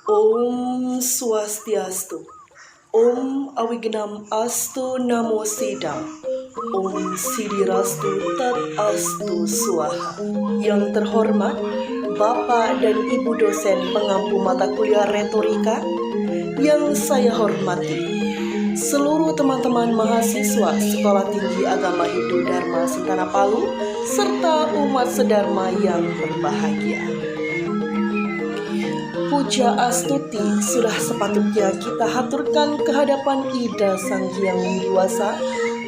Om Swastiastu. Om Awignam Astu Namo Sidam. Om Sidirastu Tat Astu Swaha. Yang terhormat Bapak dan Ibu dosen pengampu mata kuliah retorika, yang saya hormati seluruh teman-teman mahasiswa Sekolah Tinggi Agama Hindu Dharma Sentana Palu, serta umat sedharma yang berbahagia. Puja astuti sudah sepatutnya kita haturkan kehadapan Ida Sang Hyang Widi-Wasa,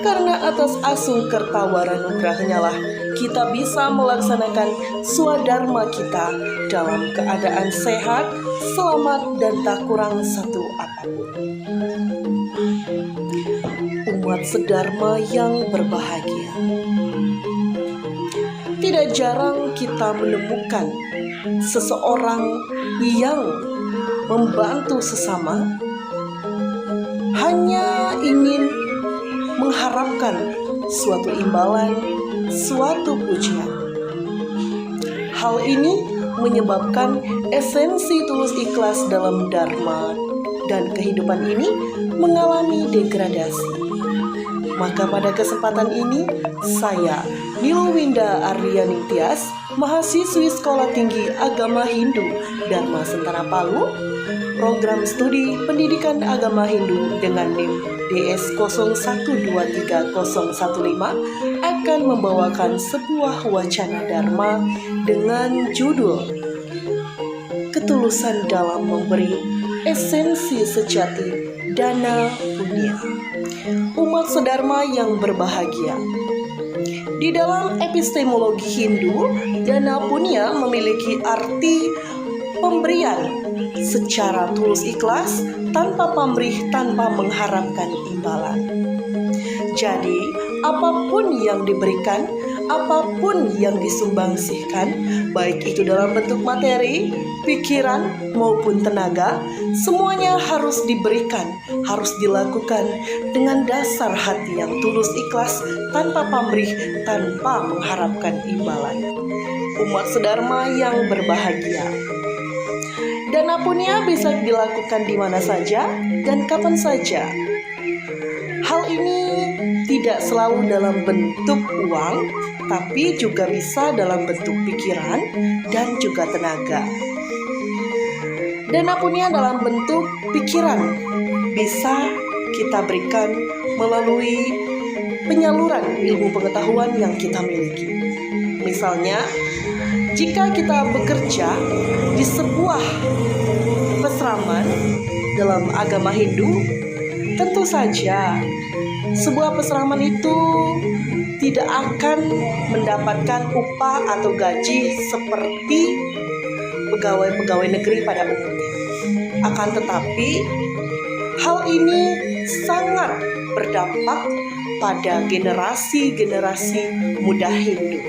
karena atas asung kertawara nugrahnya lah kita bisa melaksanakan swadharma kita dalam keadaan sehat, selamat, dan tak kurang satu apapun. Umat sedharma yang berbahagia, tidak jarang kita menemukan seseorang yang membantu sesama hanya ingin mengharapkan suatu imbalan, suatu pujian. Hal ini menyebabkan esensi tulus ikhlas dalam dharma dan kehidupan ini mengalami degradasi. Maka pada kesempatan ini, saya, Nilowinda Aryani Tias, mahasiswi Sekolah Tinggi Agama Hindu Dharma Sentana Palu, program studi Pendidikan Agama Hindu dengan NIM DS023015, akan membawakan sebuah wacana dharma dengan judul Ketulusan dalam Memberi, Esensi Sejati Dana Punya. Umat sedharma yang berbahagia, di dalam epistemologi Hindu, dana punya memiliki arti pemberian secara tulus ikhlas, tanpa pamrih, tanpa mengharapkan imbalan. Jadi, apapun yang diberikan, apapun yang disumbangsihkan, baik itu dalam bentuk materi, pikiran, maupun tenaga, semuanya harus diberikan, harus dilakukan dengan dasar hati yang tulus ikhlas, tanpa pamrih, tanpa mengharapkan imbalan. Umat sedharma yang berbahagia, dana punya bisa dilakukan di mana saja dan kapan saja. Hal ini tidak selalu dalam bentuk uang, tapi juga bisa dalam bentuk pikiran dan juga tenaga. Dana punya dalam bentuk pikiran bisa kita berikan melalui penyaluran ilmu pengetahuan yang kita miliki. Misalnya, jika kita bekerja di sebuah peseraman dalam agama Hindu, tentu saja sebuah peseraman itu tidak akan mendapatkan upah atau gaji seperti pegawai-pegawai negeri pada umumnya. Akan tetapi, hal ini sangat berdampak pada generasi-generasi muda Hindu.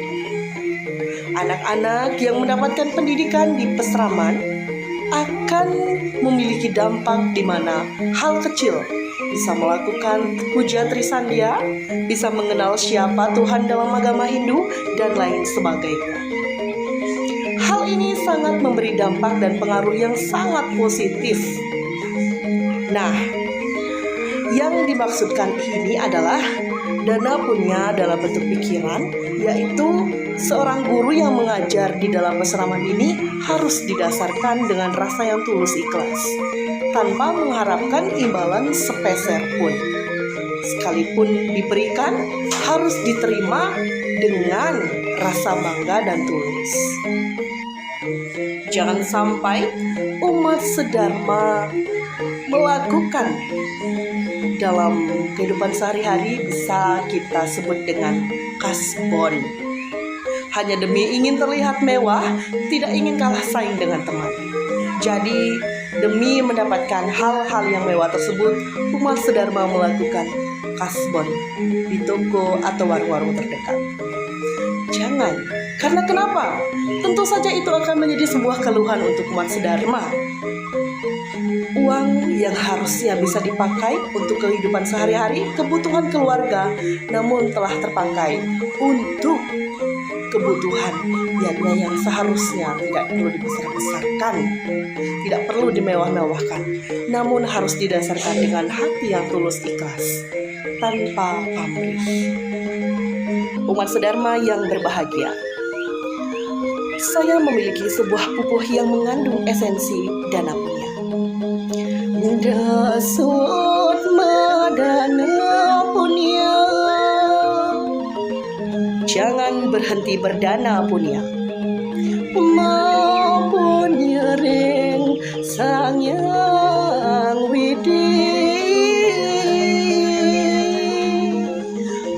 Anak-anak yang mendapatkan pendidikan di peseraman akan memiliki dampak di mana hal kecil bisa melakukan puja trisandia, bisa mengenal siapa Tuhan dalam agama Hindu, dan lain sebagainya. Hal ini sangat memberi dampak dan pengaruh yang sangat positif. Nah, yang dimaksudkan ini adalah dana punya dalam bentuk pikiran, yaitu seorang guru yang mengajar di dalam peseraman ini harus didasarkan dengan rasa yang tulus ikhlas, tanpa mengharapkan imbalan sepeser pun. Sekalipun diberikan, harus diterima dengan rasa bangga dan tulus. Jangan sampai umat sedharma melakukan dalam kehidupan sehari-hari bisa kita sebut dengan kasbon. Hanya demi ingin terlihat mewah, tidak ingin kalah saing dengan teman. Jadi, demi mendapatkan hal-hal yang mewah tersebut, umat sedharma melakukan kasbon di toko atau warung-warung terdekat. Jangan, karena kenapa? Tentu saja itu akan menjadi sebuah keluhan untuk umat sedharma. Uang yang harusnya bisa dipakai untuk kehidupan sehari-hari, kebutuhan keluarga, namun telah terpakai untuk kebutuhan yang seharusnya tidak perlu dibesar-besarkan, tidak perlu dimewah-mewahkan, namun harus didasarkan dengan hati yang tulus ikhlas tanpa pamrih. Umat sedharma yang berbahagia, saya memiliki sebuah pupuh yang mengandung esensi dana punya. Dasut madana punya, jangan berhenti berdana punya. Mapunya ring sang yang widi,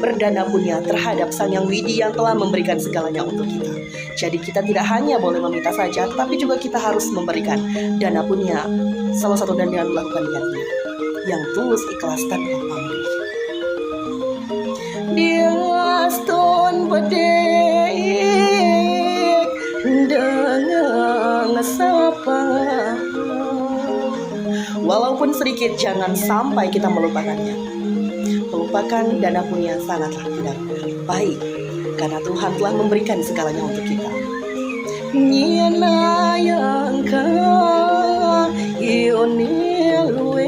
berdana punya terhadap Sang Yang Widi yang telah memberikan segalanya untuk kita. Jadi kita tidak hanya boleh meminta saja, tetapi juga kita harus memberikan dana punya. Salah satu dan dengan melakukan niatnya yang tulus ikhlas tanpa pamrih. Dia stone bedek dengan sapa, walaupun sedikit jangan sampai kita melupakannya. Melupakan dana punya sangatlah tidak baik, karena Tuhan telah memberikan segalanya untuk kita. Nyena yang ka ionelwe,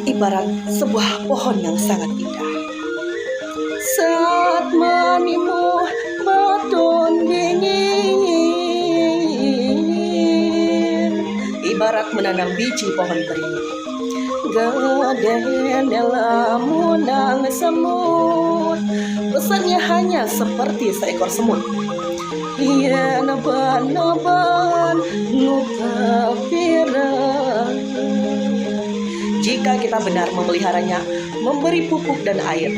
ibarat sebuah pohon yang sangat indah. Saat manimu baton dingin, ibarat menanam biji pohon beringin. Gaden dalam munang semut, besarnya hanya seperti seekor semut. Ia naban-naban ngupapira. Jika kita benar memeliharanya, memberi pupuk dan air,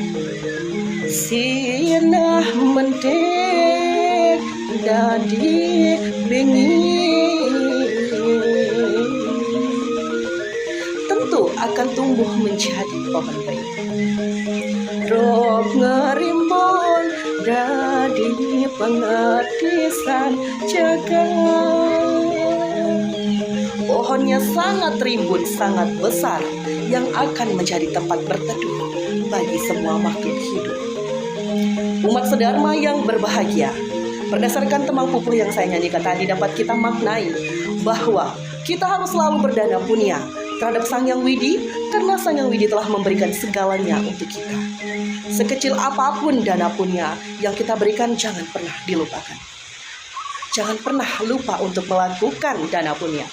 sienah mentek dan dibengin, akan tumbuh menjadi pohon beringin. Rob ngerimbun dari pengetisan jagat. Pohonnya sangat rimbun, sangat besar, yang akan menjadi tempat berteduh bagi semua makhluk hidup. Umat sedharma yang berbahagia, berdasarkan tembang pupuh yang saya nyanyikan tadi, dapat kita maknai bahwa kita harus selalu berdana punya terhadap Sang Yang Widi, karena Sang Yang Widi telah memberikan segalanya untuk kita. Sekecil apapun dana punya yang kita berikan, jangan pernah dilupakan. Jangan pernah lupa untuk melakukan dana punya.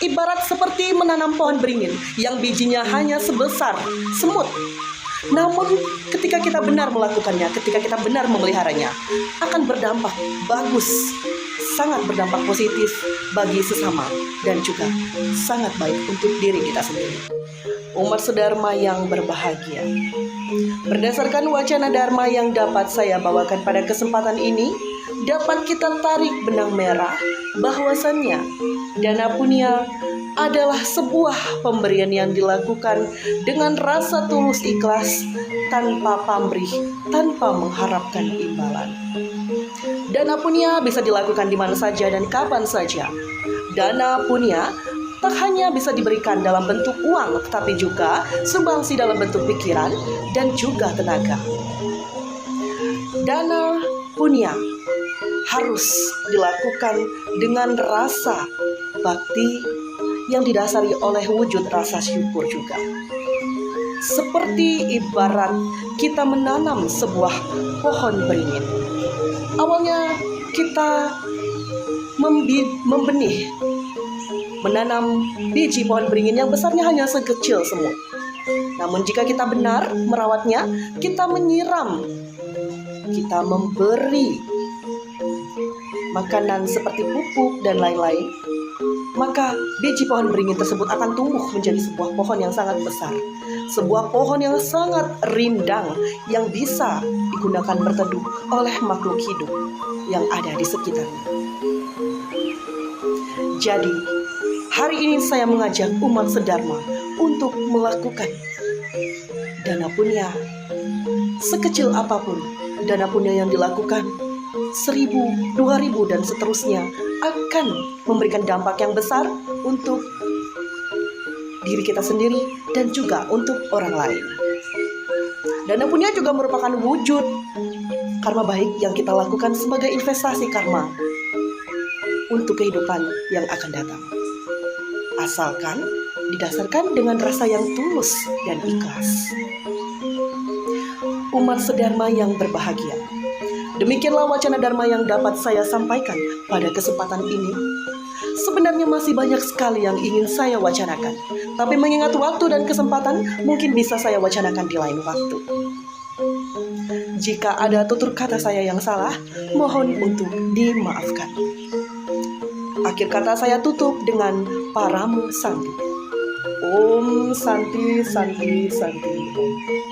Ibarat seperti menanam pohon beringin yang bijinya hanya sebesar semut. Namun ketika kita benar melakukannya, ketika kita benar memeliharanya, akan berdampak bagus, sangat berdampak positif bagi sesama, dan juga sangat baik untuk diri kita sendiri. Umat sedharma yang berbahagia, berdasarkan wacana dharma yang dapat saya bawakan pada kesempatan ini, dapat kita tarik benang merah bahwasannya dana punya adalah sebuah pemberian yang dilakukan dengan rasa tulus ikhlas, tanpa pamrih, tanpa mengharapkan imbalan. Dana punya bisa dilakukan di mana saja dan kapan saja. Dana punya tak hanya bisa diberikan dalam bentuk uang, tetapi juga sumbangsi dalam bentuk pikiran dan juga tenaga. Dana punya harus dilakukan dengan rasa bakti yang didasari oleh wujud rasa syukur juga. Seperti ibarat kita menanam sebuah pohon beringin. Awalnya kita membenih, menanam biji pohon beringin yang besarnya hanya sekecil semut. Namun jika kita benar merawatnya, kita menyiram, kita memberi makanan seperti pupuk dan lain-lain, maka biji pohon beringin tersebut akan tumbuh menjadi sebuah pohon yang sangat besar, sebuah pohon yang sangat rindang, yang bisa digunakan berteduh oleh makhluk hidup yang ada di sekitarnya. Jadi, hari ini saya mengajak umat sedharma untuk melakukan dana punya. Sekecil apapun dana punya yang dilakukan, 1.000, 2.000 dan seterusnya, akan memberikan dampak yang besar untuk diri kita sendiri dan juga untuk orang lain. Dana punya juga merupakan wujud karma baik yang kita lakukan sebagai investasi karma untuk kehidupan yang akan datang. Asalkan didasarkan dengan rasa yang tulus dan ikhlas. Umat sedharma yang berbahagia. Demikianlah wacana dharma yang dapat saya sampaikan pada kesempatan ini. Sebenarnya masih banyak sekali yang ingin saya wacanakan, tapi mengingat waktu dan kesempatan, mungkin bisa saya wacanakan di lain waktu. Jika ada tutur kata saya yang salah, mohon untuk dimaafkan. Akhir kata saya tutup dengan Paramo Santi. Om Santi Santi Santi Om.